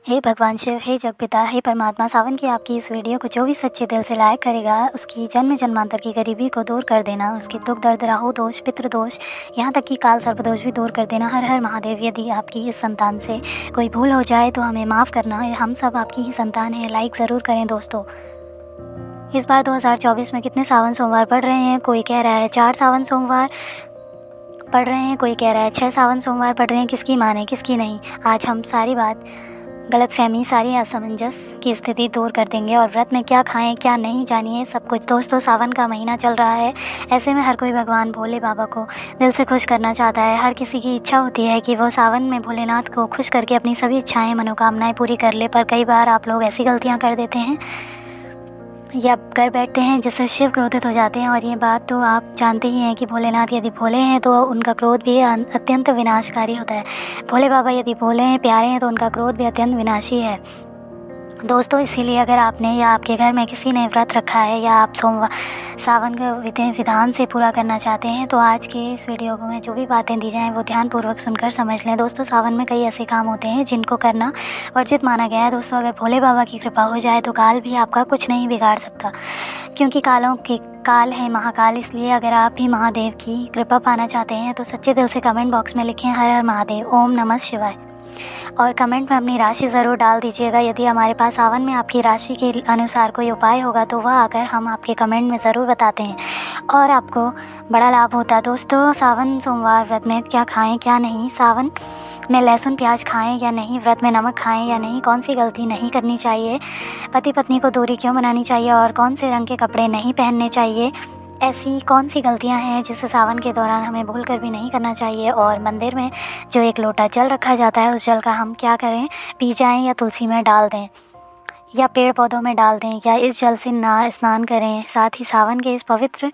हे भगवान शिव, हे जगपिता, हे परमात्मा, सावन की आपकी इस वीडियो को जो भी सच्चे दिल से लाइक करेगा उसकी जन्म जन्मांतर की गरीबी को दूर कर देना, उसके दुख दर्द राहु दोष पितृ दोष यहाँ तक कि काल सर्पदोष भी दूर कर देना। हर हर महादेव। यदि आपकी इस संतान से कोई भूल हो जाए तो हमें माफ़ करना, हम सब आपकी ही संतान हैं। लाइक ज़रूर करें दोस्तों। इस बार 2024 में कितने सावन सोमवार पड़ रहे हैं? कोई कह रहा है 4 सावन सोमवार पढ़ रहे हैं, कोई कह रहा है 6 सावन सोमवार पढ़ रहे हैं। किसकी माने किसकी नहीं? आज हम सारी बात, गलतफहमी, सारी असमंजस की स्थिति दूर कर देंगे और व्रत में क्या खाएं क्या नहीं जानिए सब कुछ। दोस्तों, सावन का महीना चल रहा है, ऐसे में हर कोई भगवान भोले बाबा को दिल से खुश करना चाहता है। हर किसी की इच्छा होती है कि वो सावन में भोलेनाथ को खुश करके अपनी सभी इच्छाएं मनोकामनाएं पूरी कर ले, पर कई बार आप लोग ऐसी गलतियां कर देते हैं या कर बैठते हैं जिससे शिव क्रोधित हो जाते हैं। और ये बात तो आप जानते ही हैं कि भोलेनाथ यदि भोले हैं तो उनका क्रोध भी अत्यंत विनाशकारी होता है। भोले बाबा यदि भोले हैं, प्यारे हैं, तो उनका क्रोध भी अत्यंत विनाशी है। दोस्तों, इसीलिए अगर आपने या आपके घर में किसी ने व्रत रखा है या आप सावन का विधि विधान से पूरा करना चाहते हैं तो आज के इस वीडियो को में जो भी बातें दी जाएं वो ध्यानपूर्वक सुनकर समझ लें। दोस्तों, सावन में कई ऐसे काम होते हैं जिनको करना वर्जित माना गया है। दोस्तों, अगर भोले बाबा की कृपा हो जाए तो काल भी आपका कुछ नहीं बिगाड़ सकता, क्योंकि कालों के काल है महाकाल। इसलिए अगर आप भी महादेव की कृपा पाना चाहते हैं तो सच्चे दिल से कमेंट बॉक्स में लिखें हर हर महादेव, ओम नमः शिवाय, और कमेंट में अपनी राशि ज़रूर डाल दीजिएगा। यदि हमारे पास सावन में आपकी राशि के अनुसार कोई उपाय होगा तो वह आकर हम आपके कमेंट में ज़रूर बताते हैं और आपको बड़ा लाभ होता है। दोस्तों, सावन सोमवार व्रत में क्या खाएं क्या नहीं, सावन में लहसुन प्याज खाएं या नहीं, व्रत में नमक खाएं या नहीं, कौन सी गलती नहीं करनी चाहिए, पति पत्नी को दूरी क्यों बनानी चाहिए और कौन से रंग के कपड़े नहीं पहनने चाहिए, ऐसी कौन सी गलतियां हैं जिसे सावन के दौरान हमें भूल कर भी नहीं करना चाहिए, और मंदिर में जो एक लोटा जल रखा जाता है उस जल का हम क्या करें, पी जाएं या तुलसी में डाल दें या पेड़ पौधों में डाल दें या इस जल से ना स्नान करें। साथ ही सावन के इस पवित्र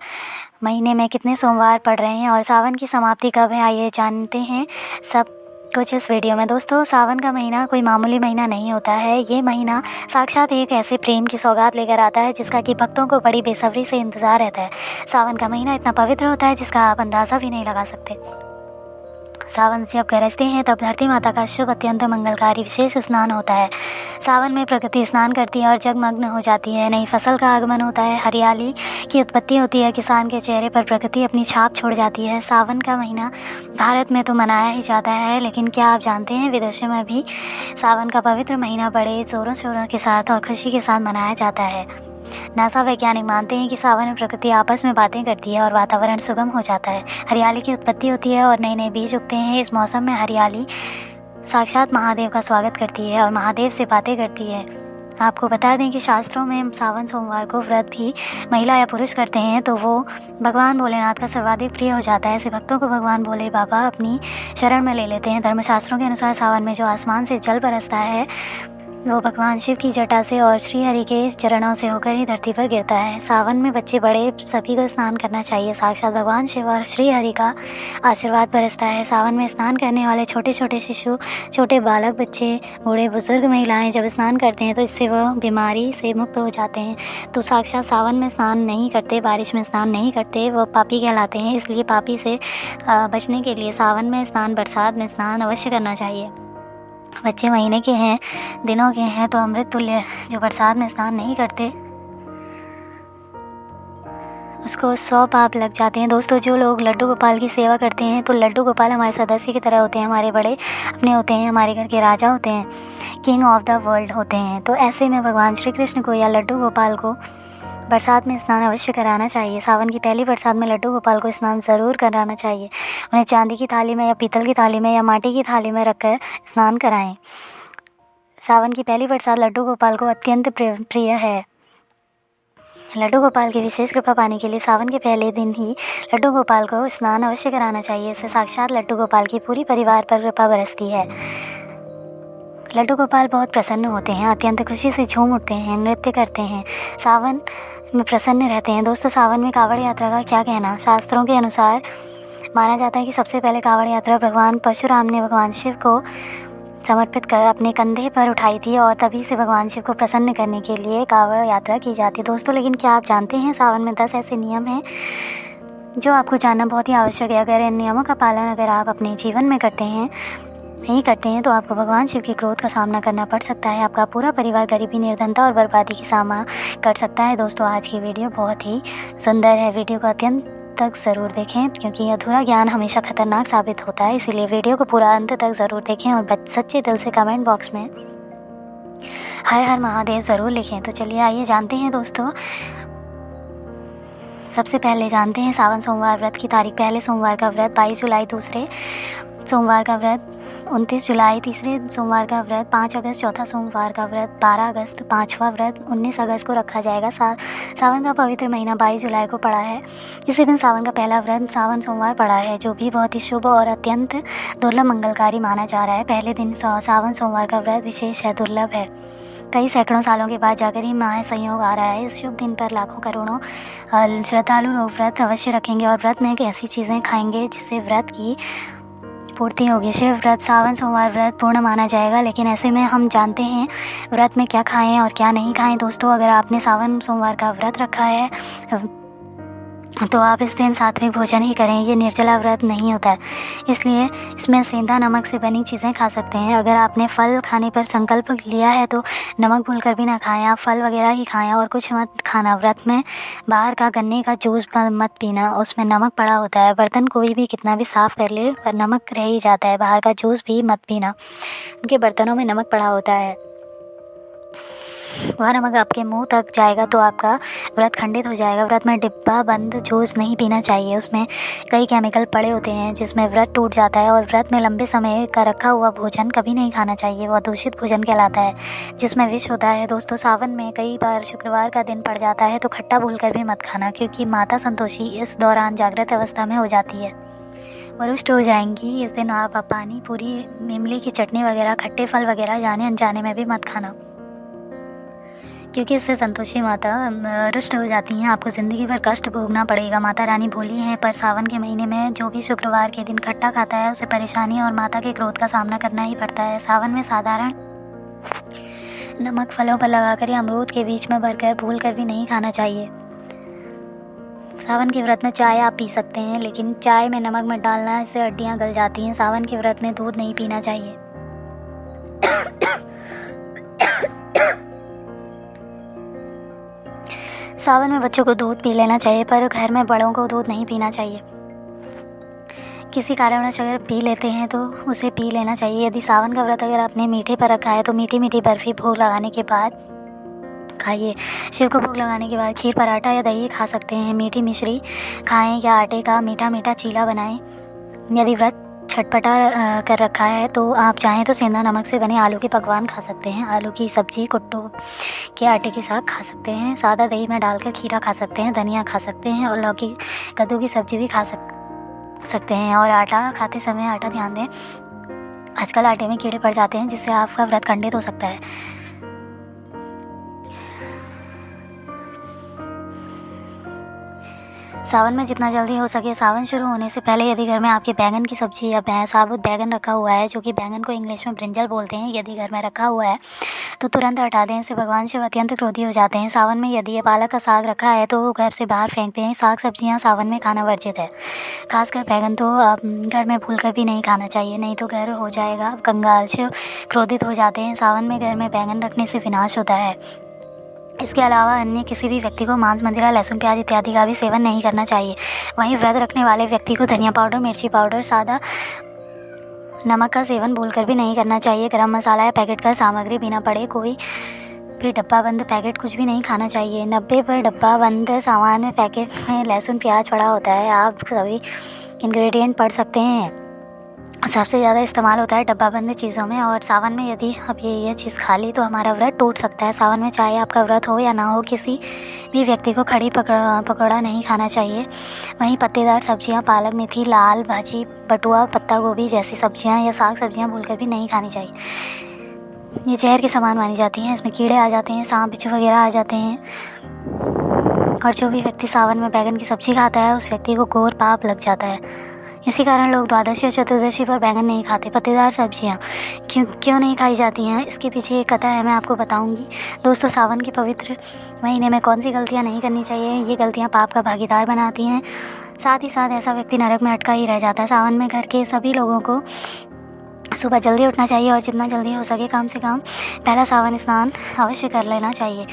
महीने में कितने सोमवार पड़ रहे हैं और सावन की समाप्ति कब है, आइए जानते हैं सब कुछ इस वीडियो में। दोस्तों, सावन का महीना कोई मामूली महीना नहीं होता है। ये महीना साक्षात एक ऐसे प्रेम की सौगात लेकर आता है जिसका कि भक्तों को बड़ी बेसब्री से इंतज़ार रहता है। सावन का महीना इतना पवित्र होता है जिसका आप अंदाज़ा भी नहीं लगा सकते। सावन जब गरजते हैं तब धरती माता का शुभ अत्यंत मंगलकारी विशेष स्नान होता है। सावन में प्रकृति स्नान करती है और जगमग्न हो जाती है। नई फसल का आगमन होता है, हरियाली की उत्पत्ति होती है, किसान के चेहरे पर प्रकृति अपनी छाप छोड़ जाती है। सावन का महीना भारत में तो मनाया ही जाता है, लेकिन क्या आप जानते हैं विदेशों में भी सावन का पवित्र महीना बड़े ज़ोरों शोरों के साथ और खुशी के साथ मनाया जाता है। नासा वैज्ञानिक मानते हैं कि सावन में प्रकृति आपस में बातें करती है और वातावरण सुगम हो जाता है, हरियाली की उत्पत्ति होती है और नए नए बीज उगते हैं। इस मौसम में हरियाली साक्षात महादेव का स्वागत करती है और महादेव से बातें करती है। आपको बता दें कि शास्त्रों में सावन सोमवार को व्रत भी महिला या पुरुष करते हैं तो वो भगवान भोलेनाथ का सर्वाधिक प्रिय हो जाता है। ऐसे भक्तों को भगवान भोले बाबा अपनी शरण में ले लेते हैं। धर्मशास्त्रों के अनुसार सावन में जो आसमान से जल बरसता है वो भगवान शिव की जटा से और श्री हरि के चरणों से होकर ही धरती पर गिरता है। सावन में बच्चे बड़े सभी को स्नान करना चाहिए। साक्षात भगवान शिव और श्री हरि का आशीर्वाद बरसता है। सावन में स्नान करने वाले छोटे छोटे शिशु, छोटे बालक, बच्चे, बूढ़े, बुजुर्ग, महिलाएं जब स्नान करते हैं तो इससे वह बीमारी से मुक्त हो जाते हैं। तो साक्षात सावन में स्नान नहीं करते, बारिश में स्नान नहीं करते, वो पापी कहलाते हैं। इसलिए पापी से बचने के लिए सावन में स्नान, बरसात में स्नान अवश्य करना चाहिए। बच्चे महीने के हैं, दिनों के हैं तो अमृत तुल्य जो बरसात में स्नान नहीं करते उसको 100 पाप लग जाते हैं। दोस्तों, जो लोग लड्डू गोपाल की सेवा करते हैं तो लड्डू गोपाल हमारे सदस्य की तरह होते हैं, हमारे बड़े अपने होते हैं, हमारे घर के राजा होते हैं, किंग ऑफ द वर्ल्ड होते हैं। तो ऐसे में भगवान श्री कृष्ण को या लड्डू गोपाल को बरसात में स्नान अवश्य कराना चाहिए। सावन की पहली बरसात में लड्डू गोपाल को स्नान ज़रूर कराना चाहिए। उन्हें चांदी की थाली में या पीतल की थाली में या माटी की थाली में रखकर स्नान कराएं। सावन की पहली बरसात लड्डू गोपाल को अत्यंत प्रिय है। लड्डू गोपाल की विशेष कृपा पाने के लिए सावन के पहले दिन ही लड्डू गोपाल को स्नान अवश्य कराना चाहिए। इससे साक्षात लड्डू गोपाल की पूरी परिवार पर कृपा बरसती है। लड्डू गोपाल बहुत प्रसन्न होते हैं, अत्यंत खुशी से झूम उठते हैं, नृत्य करते हैं, सावन में प्रसन्न रहते हैं। दोस्तों, सावन में कावड़ यात्रा का क्या कहना? शास्त्रों के अनुसार माना जाता है कि सबसे पहले कावड़ यात्रा भगवान परशुराम ने भगवान शिव को समर्पित कर अपने कंधे पर उठाई थी और तभी से भगवान शिव को प्रसन्न करने के लिए कावड़ यात्रा की जाती है। दोस्तों, लेकिन क्या आप जानते हैं सावन में 10 ऐसे नियम हैं जो आपको जानना बहुत ही आवश्यक है। अगर इन नियमों का पालन अगर आप अपने जीवन में करते हैं नहीं करते हैं तो आपको भगवान शिव के क्रोध का सामना करना पड़ सकता है। आपका पूरा परिवार गरीबी, निर्धनता और बर्बादी की सामना कर सकता है। दोस्तों, आज की वीडियो बहुत ही सुंदर है। वीडियो को अत्यंत तक ज़रूर देखें, क्योंकि अधूरा ज्ञान हमेशा खतरनाक साबित होता है। इसीलिए वीडियो को पूरा अंत तक ज़रूर देखें और सच्चे दिल से कमेंट बॉक्स में हर हर महादेव ज़रूर लिखें। तो चलिए आइए जानते हैं दोस्तों। सबसे पहले जानते हैं सावन सोमवार व्रत की तारीख। पहले सोमवार का व्रत 22 जुलाई, दूसरे सोमवार का व्रत 29 जुलाई, तीसरे सोमवार का व्रत 5 अगस्त, चौथा सोमवार का व्रत 12 अगस्त, पाँचवा व्रत 19 अगस्त को रखा जाएगा। सावन का पवित्र महीना 22 जुलाई को पड़ा है। इसी दिन सावन का पहला व्रत सावन सोमवार पड़ा है, जो भी बहुत ही शुभ और अत्यंत दुर्लभ मंगलकारी माना जा रहा है। पहले दिन सावन सोमवार का व्रत विशेष है, दुर्लभ है। कई सैकड़ों सालों के बाद जाकर ही महासंयोग आ रहा है। इस शुभ दिन पर लाखों करोड़ों श्रद्धालु लोग व्रत अवश्य रखेंगे और व्रत में ऐसी चीज़ें खाएंगे जिससे व्रत की पूर्ति होगी। शिव व्रत सावन सोमवार व्रत पूर्ण माना जाएगा। लेकिन ऐसे में हम जानते हैं व्रत में क्या खाएं और क्या नहीं खाएं। दोस्तों, अगर आपने सावन सोमवार का व्रत रखा है तो आप इस दिन सात्विक भोजन ही करें। ये निर्जला व्रत नहीं होता है, इसलिए इसमें सेंधा नमक से बनी चीज़ें खा सकते हैं। अगर आपने फल खाने पर संकल्प लिया है तो नमक भूलकर भी ना खाएं। आप फल वगैरह ही खाएं और कुछ मत खाना। व्रत में बाहर का गन्ने का जूस मत पीना, उसमें नमक पड़ा होता है। बर्तन कोई भी कितना भी साफ़ कर ले पर नमक रह ही जाता है। बाहर का जूस भी मत पीना, उनके बर्तनों में नमक पड़ा होता है। वह नमक आपके मुंह तक जाएगा तो आपका व्रत खंडित हो जाएगा। व्रत में डिब्बा बंद जूस नहीं पीना चाहिए, उसमें कई केमिकल पड़े होते हैं जिसमें व्रत टूट जाता है। और व्रत में लंबे समय का रखा हुआ भोजन कभी नहीं खाना चाहिए, वह दूषित भोजन कहलाता है जिसमें विष होता है। दोस्तों, सावन में कई बार शुक्रवार का दिन पड़ जाता है तो खट्टा भूलकर भी मत खाना, क्योंकि माता संतोषी इस दौरान जागृत अवस्था में हो जाती है, वह रुष्ट हो जाएंगी। इस दिन आप पानी पूरी, इमली की चटनी वगैरह, खट्टे फल वगैरह जाने अनजाने में भी मत खाना, क्योंकि इससे संतोषी माता रुष्ट हो जाती हैं। आपको ज़िंदगी भर कष्ट भोगना पड़ेगा। माता रानी भोली हैं, पर सावन के महीने में जो भी शुक्रवार के दिन खट्टा खाता है उसे परेशानी और माता के क्रोध का सामना करना ही पड़ता है। सावन में साधारण नमक फलों पर लगाकर या अमरूद के बीच में भरकर भूल कर भी नहीं खाना चाहिए। सावन के व्रत में चाय आप पी सकते हैं, लेकिन चाय में नमक मत डालना, इससे हड्डियाँ गल जाती हैं। सावन के व्रत में दूध नहीं पीना चाहिए। सावन में बच्चों को दूध पी लेना चाहिए, पर घर में बड़ों को दूध नहीं पीना चाहिए। किसी कारणवश अगर पी लेते हैं तो उसे पी लेना चाहिए। यदि सावन का व्रत अगर आपने मीठे पर रखा है तो मीठी मीठी बर्फ़ी भोग लगाने के बाद खाइए। शिव को भोग लगाने के बाद खीर, पराठा या दही खा सकते हैं। मीठी मिश्री खाएं या आटे का मीठा मीठा चीला बनाएं। यदि व्रत छटपटा कर रखा है तो आप चाहें तो सेंधा नमक से बने आलू के पकवान खा सकते हैं। आलू की सब्जी कुट्टू के आटे के साथ खा सकते हैं। सादा दही में डालकर खीरा खा सकते हैं, धनिया खा सकते हैं और लौकी कद्दू की सब्जी भी खा सकते हैं। और आटा खाते समय आटा ध्यान दें, आजकल आटे में कीड़े पड़ जाते हैं जिससे आपका व्रत खंडित हो सकता है। सावन में जितना जल्दी हो सके, सावन शुरू होने से पहले यदि घर में आपके बैंगन की सब्ज़ी या साबुत बैंगन रखा हुआ है, जो कि बैंगन को इंग्लिश में ब्रिंजल बोलते हैं, यदि घर में रखा हुआ है तो तुरंत हटा दें। इससे भगवान शिव अत्यंत क्रोधी हो जाते हैं। सावन में यदि ये पालक का साग रखा है तो घर से बाहर फेंकते हैं। साग सब्जियां सावन में खाना वर्जित है, खासकर बैंगन तो घर में भूल कर भी नहीं खाना चाहिए, नहीं तो घर हो जाएगा कंगाल। शिव क्रोधित हो जाते हैं। सावन में घर में बैंगन रखने से विनाश होता है। इसके अलावा अन्य किसी भी व्यक्ति को मांस, मदिरा, लहसुन, प्याज इत्यादि का भी सेवन नहीं करना चाहिए। वहीं व्रत रखने वाले व्यक्ति को धनिया पाउडर, मिर्ची पाउडर, सादा नमक का सेवन भूलकर भी नहीं करना चाहिए। गरम मसाला या पैकेट का सामग्री बिना पड़े कोई भी डब्बा बंद पैकेट कुछ भी नहीं खाना चाहिए। 90 पर डब्बा बंद सामान में पैकेट में लहसुन प्याज पड़ा होता है। आप सभी इंग्रेडिएंट पढ़ सकते हैं। सबसे ज़्यादा इस्तेमाल होता है डब्बा बंद चीज़ों में। और सावन में यदि अब ये चीज़ खा ली तो हमारा व्रत टूट सकता है। सावन में चाहे आपका व्रत हो या ना हो, किसी भी व्यक्ति को खड़ी पकौड़ा नहीं खाना चाहिए। वहीं पत्तेदार सब्जियां, पालक, मेथी, लाल भाजी, बटुआ, पत्ता गोभी जैसी सब्जियां या साग सब्जियां भूलकर भी नहीं खानी चाहिए। ये जहर के समान मानी जाती हैं। इसमें कीड़े आ जाते हैं, सांप बिच्छू वगैरह आ जाते हैं। और जो भी व्यक्ति सावन में बैंगन की सब्ज़ी खाता है उस व्यक्ति को घोर पाप लग जाता है। इसी कारण लोग द्वादशी और चतुर्दशी पर बैंगन नहीं खाते। पत्तेदार सब्जियां क्यों नहीं खाई जाती हैं, इसके पीछे एक कथा है, मैं आपको बताऊंगी। दोस्तों, सावन के पवित्र महीने में कौन सी गलतियां नहीं करनी चाहिए, ये गलतियां पाप का भागीदार बनाती हैं। साथ ही साथ ऐसा व्यक्ति नरक में अटका ही रह जाता है। सावन में घर के सभी लोगों को सुबह जल्दी उठना चाहिए और जितना जल्दी हो सके कम से कम पहला सावन स्नान अवश्य कर लेना चाहिए।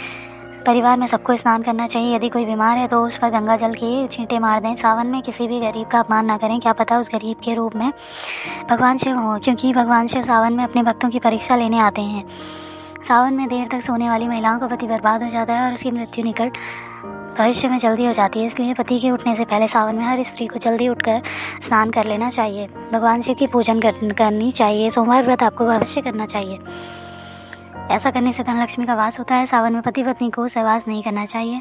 परिवार में सबको स्नान करना चाहिए। यदि कोई बीमार है तो उस पर गंगा जल के छींटे मार दें। सावन में किसी भी गरीब का अपमान ना करें, क्या पता उस गरीब के रूप में भगवान शिव हों, क्योंकि भगवान शिव सावन में अपने भक्तों की परीक्षा लेने आते हैं। सावन में देर तक सोने वाली महिलाओं का पति बर्बाद हो जाता है और उसकी मृत्यु निकट भविष्य में जल्दी हो जाती है। इसलिए पति के उठने से पहले सावन में हर स्त्री को जल्दी उठकर स्नान कर लेना चाहिए। भगवान शिव की पूजन करनी चाहिए। सोमवार व्रत आपको अवश्य करना चाहिए। ऐसा करने से धन लक्ष्मी का वास होता है। सावन में पति पत्नी को सहवास नहीं करना चाहिए।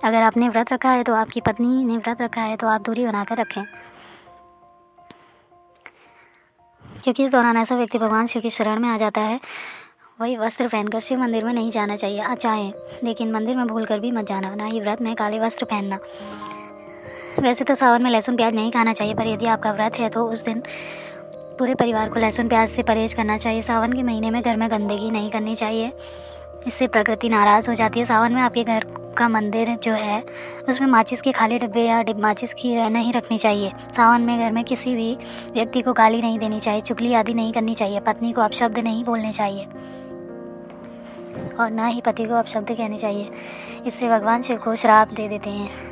अगर आपने व्रत रखा है तो आपकी पत्नी ने व्रत रखा है तो आप दूरी बनाकर रखें, क्योंकि इस दौरान ऐसा व्यक्ति भगवान शिव की शरण में आ जाता है। वही वस्त्र पहनकर शिव मंदिर में नहीं जाना चाहिए। चाहें लेकिन मंदिर में भूलकर भी मत जाना, ना ही व्रत में काले वस्त्र पहनना। वैसे तो सावन में लहसुन प्याज नहीं खाना चाहिए, पर यदि आपका व्रत है तो उस दिन पूरे परिवार को लहसुन प्याज से परहेज करना चाहिए। सावन के महीने में घर में गंदगी नहीं करनी चाहिए, इससे प्रकृति नाराज़ हो जाती है। सावन में आपके घर का मंदिर जो है उसमें माचिस के खाली डिब्बे या माचिस की नहीं रखनी चाहिए। सावन में घर में किसी भी व्यक्ति को गाली नहीं देनी चाहिए, चुगली आदि नहीं करनी चाहिए। पत्नी को अपशब्द नहीं बोलने चाहिए और ना ही पति को अपशब्द कहने चाहिए, इससे भगवान शिव को श्राप दे देते हैं।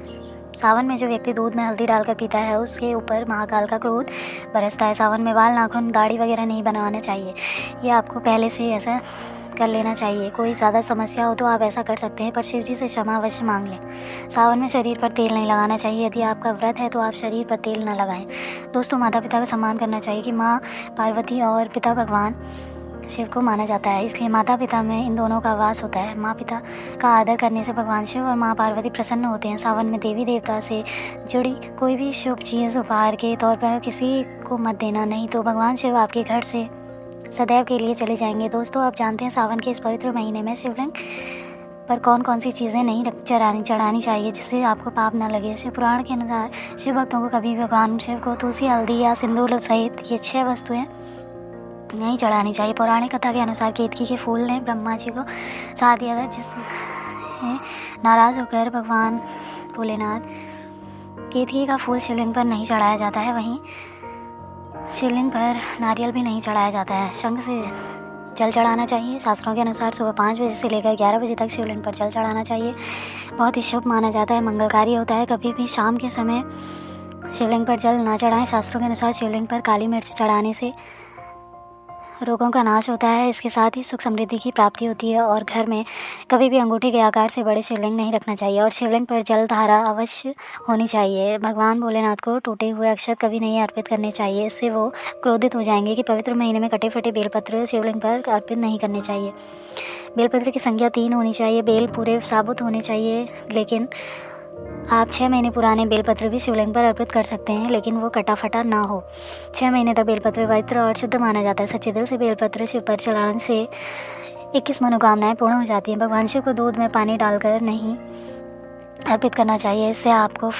सावन में जो व्यक्ति दूध में हल्दी डालकर पीता है उसके ऊपर महाकाल का क्रोध बरसता है। सावन में बाल, नाखून, दाढ़ी वगैरह नहीं बनवाना चाहिए। ये आपको पहले से ऐसा कर लेना चाहिए। कोई ज़्यादा समस्या हो तो आप ऐसा कर सकते हैं, पर शिव जी से क्षमा अवश्य मांग लें। सावन में शरीर पर तेल नहीं लगाना चाहिए। यदि आपका व्रत है तो आप शरीर पर तेल न लगाएं। दोस्तों, माता पिता का सम्मान करना चाहिए कि माँ पार्वती और पिता भगवान शिव को माना जाता है, इसलिए माता पिता में इन दोनों का वास होता है। माँ पिता का आदर करने से भगवान शिव और माँ पार्वती प्रसन्न होते हैं। सावन में देवी देवता से जुड़ी कोई भी शुभ चीज़ उपहार के तौर पर किसी को मत देना, नहीं तो भगवान शिव आपके घर से सदैव के लिए चले जाएंगे। दोस्तों, आप जानते हैं सावन के इस पवित्र महीने में शिवलिंग पर कौन कौन सी चीज़ें नहीं चढ़ानी चाहिए जिससे आपको पाप न लगे। शिव पुराण के अनुसार शिव भक्तों को कभी भी भगवान शिव को तुलसी, हल्दी या सिंदूर सहित ये 6 वस्तुएं नहीं चढ़ानी चाहिए। पौराणिक कथा के अनुसार केतकी के फूल ने ब्रह्मा जी को साथ दिया था, जिससे नाराज़ होकर भगवान भोलेनाथ केतकी का फूल शिवलिंग पर नहीं चढ़ाया जाता है। वहीं शिवलिंग पर नारियल भी नहीं चढ़ाया जाता है। शंख से जल चढ़ाना चाहिए। शास्त्रों के अनुसार सुबह 5 बजे से लेकर 11 बजे तक शिवलिंग पर जल चढ़ाना चाहिए। बहुत ही शुभ माना जाता है, मंगलकारी होता है। कभी भी शाम के समय शिवलिंग पर जल ना चढ़ाएं। शास्त्रों के अनुसार शिवलिंग पर काली मिर्च चढ़ाने से रोगों का नाश होता है। इसके साथ ही सुख समृद्धि की प्राप्ति होती है। और घर में कभी भी अंगूठी के आकार से बड़े शिवलिंग नहीं रखना चाहिए और शिवलिंग पर जल धारा अवश्य होनी चाहिए। भगवान भोलेनाथ को टूटे हुए अक्षत कभी नहीं अर्पित करने चाहिए, इससे वो क्रोधित हो जाएंगे। कि पवित्र महीने में कटे फटे बेलपत्र शिवलिंग पर अर्पित नहीं करने चाहिए। बेलपत्र की संख्या 3 होनी चाहिए। बेल पूरे साबुत होने चाहिए, लेकिन आप 6 महीने पुराने बेलपत्र भी शिवलिंग पर अर्पित कर सकते हैं, लेकिन वो कटा फटा ना हो। 6 महीने तक बेलपत्र पवित्र और शुद्ध माना जाता है। सच्चे दिल से बेलपत्र शिव पर चढ़ाने से 21 मनोकामनाएं पूर्ण हो जाती हैं। भगवान शिव को दूध में पानी डालकर नहीं अर्पित करना चाहिए, इससे आपको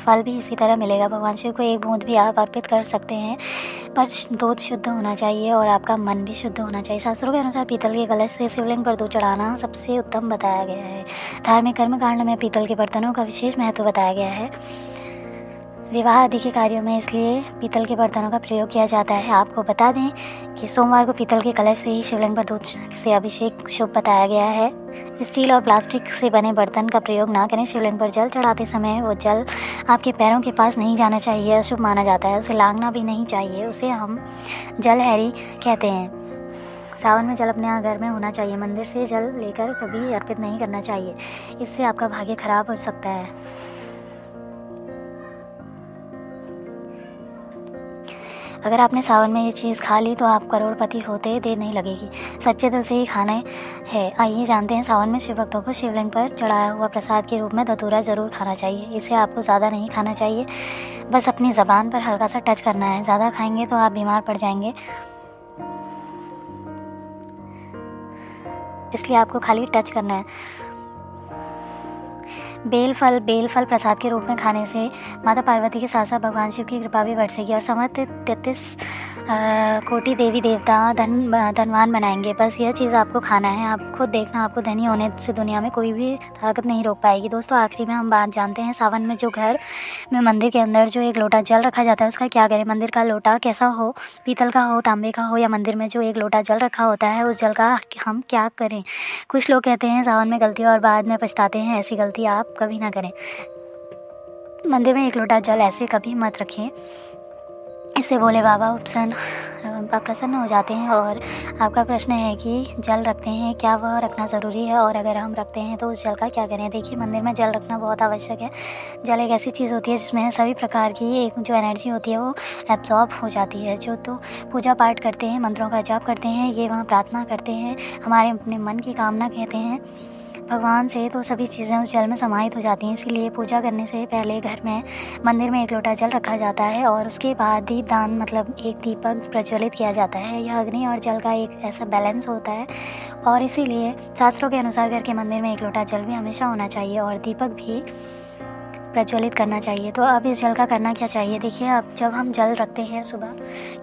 फल भी इसी तरह मिलेगा। भगवान शिव को 1 बूंद भी आप अर्पित कर सकते हैं, पर दूध शुद्ध होना चाहिए और आपका मन भी शुद्ध होना चाहिए। शास्त्रों के अनुसार पीतल के कलश से शिवलिंग पर दूध चढ़ाना सबसे उत्तम बताया गया है। धार्मिक कर्मकांड में पीतल के बर्तनों का विशेष महत्व बताया गया है। विवाह आदि के कार्यों में इसलिए पीतल के बर्तनों का प्रयोग किया जाता है। आपको बता दें कि सोमवार को पीतल के कलश से ही शिवलिंग पर दूध से अभिषेक शुभ बताया गया है। स्टील और प्लास्टिक से बने बर्तन का प्रयोग ना करें। शिवलिंग पर जल चढ़ाते समय वो जल आपके पैरों के पास नहीं जाना चाहिए, अशुभ माना जाता है। उसे लांघना भी नहीं चाहिए, उसे हम जलहैरी कहते हैं। सावन में जल अपने घर में होना चाहिए। मंदिर से जल लेकर कभी अर्पित नहीं करना चाहिए, इससे आपका भाग्य खराब हो सकता है। अगर आपने सावन में ये चीज़ खा ली तो आप करोड़पति होते देर नहीं लगेगी। सच्चे दिल से ही खाना है। आइए जानते हैं सावन में शिव भक्तों को शिवलिंग पर चढ़ाया हुआ प्रसाद के रूप में धतूरा ज़रूर खाना चाहिए। इसे आपको ज़्यादा नहीं खाना चाहिए, बस अपनी ज़बान पर हल्का सा टच करना है। ज़्यादा खाएंगे तो आप बीमार पड़ जाएंगे, इसलिए आपको खाली टच करना है। बेल फल प्रसाद के रूप में खाने से माता पार्वती के साथ साथ भगवान शिव की कृपा भी बरसेगी और समस्त 33 कोटि देवी देवता धनवान बनाएंगे। बस यह चीज़ आपको खाना है, आप खुद देखना, आपको धनी होने से दुनिया में कोई भी ताकत नहीं रोक पाएगी। दोस्तों आखिरी में हम बात जानते हैं, सावन में जो घर में मंदिर के अंदर जो एक लोटा जल रखा जाता है उसका क्या करें। मंदिर का लोटा कैसा हो, पीतल का हो, तांबे का हो, या मंदिर में जो एक लोटा जल रखा होता है उस जल का हम क्या करें। कुछ लोग कहते हैं सावन में गलती और बाद में पछताते हैं, ऐसी गलती आप कभी ना करें। मंदिर में एक लोटा जल ऐसे कभी मत रखें, इससे भोले बाबा प्रसन्न हो जाते हैं। और आपका प्रश्न है कि जल रखते हैं, क्या वह रखना ज़रूरी है, और अगर हम रखते हैं तो उस जल का क्या करें। देखिए मंदिर में जल रखना बहुत आवश्यक है। जल एक ऐसी चीज़ होती है जिसमें सभी प्रकार की एक जो एनर्जी होती है वो एब्जॉर्ब हो जाती है। जो तो पूजा पाठ करते हैं, मंत्रों का जाप करते हैं, ये वहाँ प्रार्थना करते हैं, हमारे अपने मन की कामना कहते हैं भगवान से, तो सभी चीज़ें उस जल में समाहित हो जाती हैं। इसीलिए पूजा करने से पहले घर में मंदिर में एक लोटा जल रखा जाता है और उसके बाद दीपदान मतलब एक दीपक प्रज्वलित किया जाता है। यह अग्नि और जल का एक ऐसा बैलेंस होता है और इसीलिए शास्त्रों के अनुसार घर के मंदिर में एक लोटा जल भी हमेशा होना चाहिए और दीपक भी प्रज्वलित करना चाहिए। तो अब इस जल का करना क्या चाहिए। देखिए अब जब हम जल रखते हैं सुबह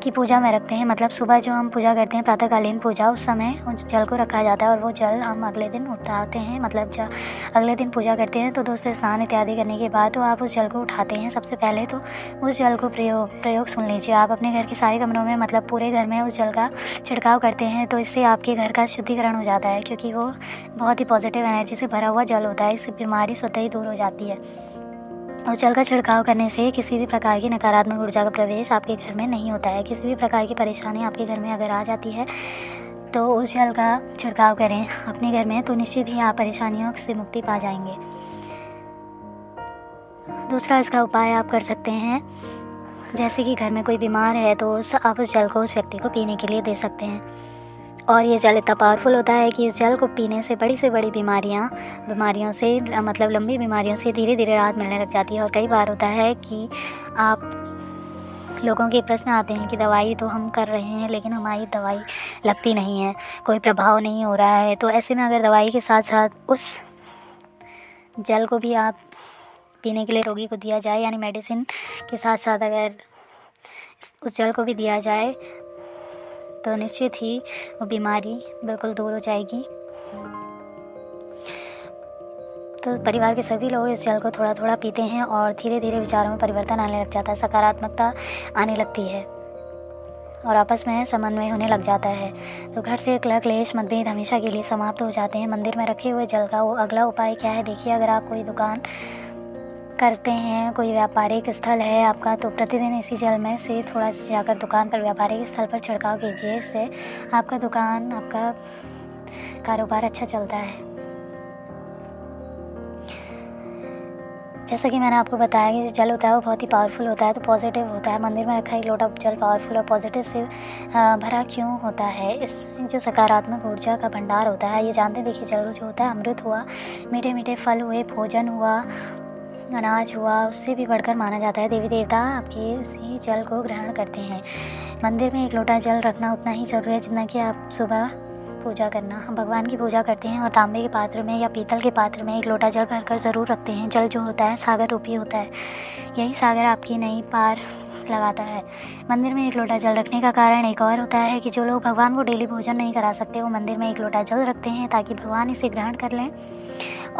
की पूजा में रखते हैं, मतलब सुबह जो हम पूजा करते हैं प्रातःकालीन पूजा, उस समय उस जल को रखा जाता है और वो जल हम अगले दिन उठाते हैं। मतलब जब अगले दिन पूजा करते हैं तो दोस्तों स्नान इत्यादि करने के बाद तो आप उस जल को उठाते हैं। सबसे पहले तो उस जल को प्रयोग सुन लीजिए। आप अपने घर के सारे कमरों में मतलब पूरे घर में उस जल का छिड़काव करते हैं तो इससे आपके घर का शुद्धिकरण हो जाता है, क्योंकि वो बहुत ही पॉजिटिव एनर्जी से भरा हुआ जल होता है। इससे बीमारी स्वतः ही दूर हो जाती है। और जल का छिड़काव करने से किसी भी प्रकार की नकारात्मक ऊर्जा का प्रवेश आपके घर में नहीं होता है। किसी भी प्रकार की परेशानी आपके घर में अगर आ जाती है तो उस जल का छिड़काव करें अपने घर में, तो निश्चित ही आप परेशानियों से मुक्ति पा जाएंगे। दूसरा इसका उपाय आप कर सकते हैं, जैसे कि घर में कोई बीमार है तो आप उस जल को उस व्यक्ति को पीने के लिए दे सकते हैं। और ये जल इतना पावरफुल होता है कि इस जल को पीने से बड़ी से बड़ी बीमारियों से मतलब लंबी बीमारियों से धीरे धीरे राहत मिलने लग जाती है। और कई बार होता है कि आप लोगों के प्रश्न आते हैं कि दवाई तो हम कर रहे हैं लेकिन हमारी दवाई लगती नहीं है, कोई प्रभाव नहीं हो रहा है। तो ऐसे में अगर दवाई के साथ साथ उस जल को भी आप पीने के लिए रोगी को दिया जाए, यानी मेडिसिन के साथ साथ अगर उस जल को भी दिया जाए तो निश्चित ही वो बीमारी बिल्कुल दूर हो जाएगी। तो परिवार के सभी लोग इस जल को थोड़ा थोड़ा पीते हैं और धीरे धीरे विचारों में परिवर्तन आने लग जाता है, सकारात्मकता आने लगती है और आपस में समन्वय होने लग जाता है। तो घर से क्लेश मतभेद हमेशा के लिए समाप्त हो जाते हैं। मंदिर में रखे हुए जल का वो अगला उपाय क्या है। देखिए अगर आप कोई दुकान करते हैं, कोई व्यापारिक स्थल है आपका, तो प्रतिदिन इसी जल में से थोड़ा जाकर दुकान पर व्यापारिक स्थल पर छिड़काव कीजिए। इससे आपका दुकान आपका कारोबार अच्छा चलता है। जैसा कि मैंने आपको बताया कि जल होता है वो बहुत ही पावरफुल होता है, तो पॉजिटिव होता है। मंदिर में रखा एक लोटा जल पावरफुल और पॉजिटिव से भरा क्यों होता है। इस जो सकारात्मक ऊर्जा का भंडार होता है, ये जानते देखिए जल जो होता है अमृत हुआ, मीठे मीठे फल हुए, भोजन हुआ, अनाज हुआ, उससे भी बढ़कर माना जाता है। देवी देवता आपके उसी जल को ग्रहण करते हैं। मंदिर में एक लोटा जल रखना उतना ही ज़रूरी है जितना कि आप सुबह पूजा करना। हम भगवान की पूजा करते हैं और तांबे के पात्र में या पीतल के पात्र में एक लोटा जल भरकर ज़रूर रखते हैं। जल जो होता है सागर रूपी होता है, यही सागर आपकी नई पार लगाता है। मंदिर में एक लोटा जल रखने का कारण एक और होता है कि जो लोग भगवान को डेली भोजन नहीं करा सकते वो मंदिर में एक लोटा जल रखते हैं ताकि भगवान इसे ग्रहण कर लें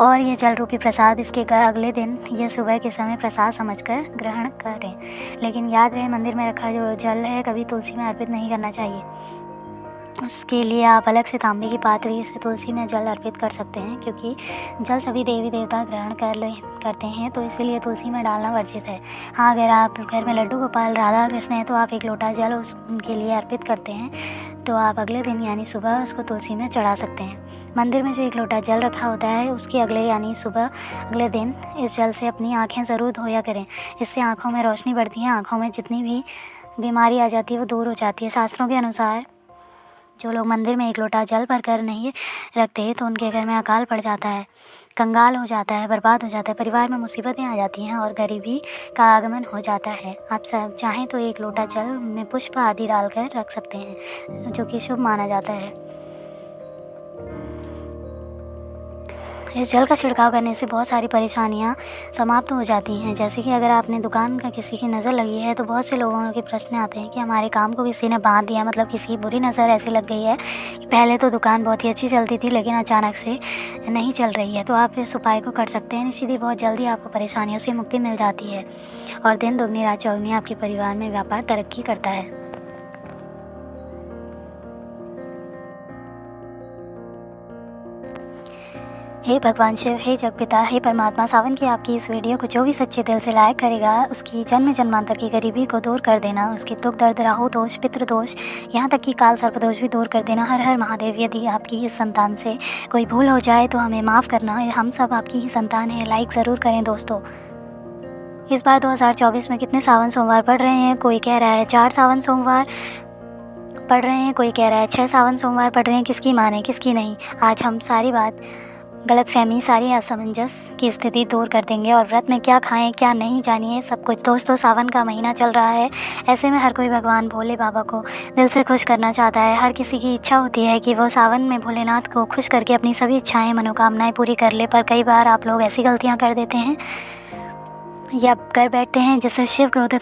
और ये जल रूपी प्रसाद इसके अगले दिन या सुबह के समय प्रसाद समझकर ग्रहण करें। लेकिन याद रहे मंदिर में रखा जो जल है कभी तुलसी में अर्पित नहीं करना चाहिए। उसके लिए आप अलग से तांबे की पात्री से तुलसी में जल अर्पित कर सकते हैं, क्योंकि जल सभी देवी देवता ग्रहण करते हैं, तो इसीलिए तुलसी में डालना वर्जित है। हाँ, अगर आप घर में लड्डू गोपाल राधा कृष्ण है तो आप एक लोटा जल उनके लिए अर्पित करते हैं, तो आप अगले दिन यानी सुबह उसको तुलसी में चढ़ा सकते हैं। मंदिर में जो एक लोटा जल रखा होता है उसके अगले यानी सुबह अगले दिन इस जल से अपनी आँखें ज़रूर धोया करें। इससे आँखों में रोशनी बढ़ती है, आँखों में जितनी भी बीमारी आ जाती है वो दूर हो जाती है। शास्त्रों के अनुसार जो लोग मंदिर में एक लोटा जल भरकर नहीं रखते तो उनके घर में अकाल पड़ जाता है, कंगाल हो जाता है, बर्बाद हो जाता है, परिवार में मुसीबतें आ जाती हैं और गरीबी का आगमन हो जाता है। आप सब चाहें तो एक लोटा जल में पुष्प आदि डालकर रख सकते हैं, जो कि शुभ माना जाता है। इस जल का छिड़काव करने से बहुत सारी परेशानियाँ समाप्त हो जाती हैं। जैसे कि अगर आपने दुकान का किसी की नज़र लगी है तो बहुत से लोगों के प्रश्न आते हैं कि हमारे काम को किसी ने बांध दिया, मतलब किसी की बुरी नज़र ऐसी लग गई है कि पहले तो दुकान बहुत ही अच्छी चलती थी लेकिन अचानक से नहीं चल रही है। तो आप इस उपाय को कर सकते हैं, निश्चित ही बहुत जल्दी आपको परेशानियों से मुक्ति मिल जाती है और दिन दुगनी रात चौगुनी आपके परिवार में व्यापार तरक्की करता है। हे भगवान शिव, हे जगपिता, हे परमात्मा, सावन की आपकी इस वीडियो को जो भी सच्चे दिल से लाइक करेगा उसकी जन्म जन्मांतर की गरीबी को दूर कर देना, उसके दुख दर्द राहु दोष पितृ दोष यहाँ तक कि काल सर्प दोष भी दूर कर देना। हर हर महादेव। यदि आपकी इस संतान से कोई भूल हो जाए तो हमें माफ़ करना, हम सब आपकी ही संतान हैं। लाइक ज़रूर करें दोस्तों। इस बार 2024 में कितने सावन सोमवार पड़ रहे हैं? कोई कह रहा है 4 सावन सोमवार पढ़ रहे हैं, कोई कह रहा है 6 सावन सोमवार पढ़ रहे हैं। किसकी माने किसकी नहीं? आज हम सारी बात गलतफहमी, सारी असमंजस की स्थिति दूर कर देंगे और व्रत में क्या खाएं क्या नहीं जानिए सब कुछ। दोस्तों, सावन का महीना चल रहा है, ऐसे में हर कोई भगवान भोले बाबा को दिल से खुश करना चाहता है। हर किसी की इच्छा होती है कि वो सावन में भोलेनाथ को खुश करके अपनी सभी इच्छाएं मनोकामनाएं पूरी कर ले, पर कई बार आप लोग ऐसी गलतियां कर देते हैं या कर बैठते हैं जिससे शिव क्रोधित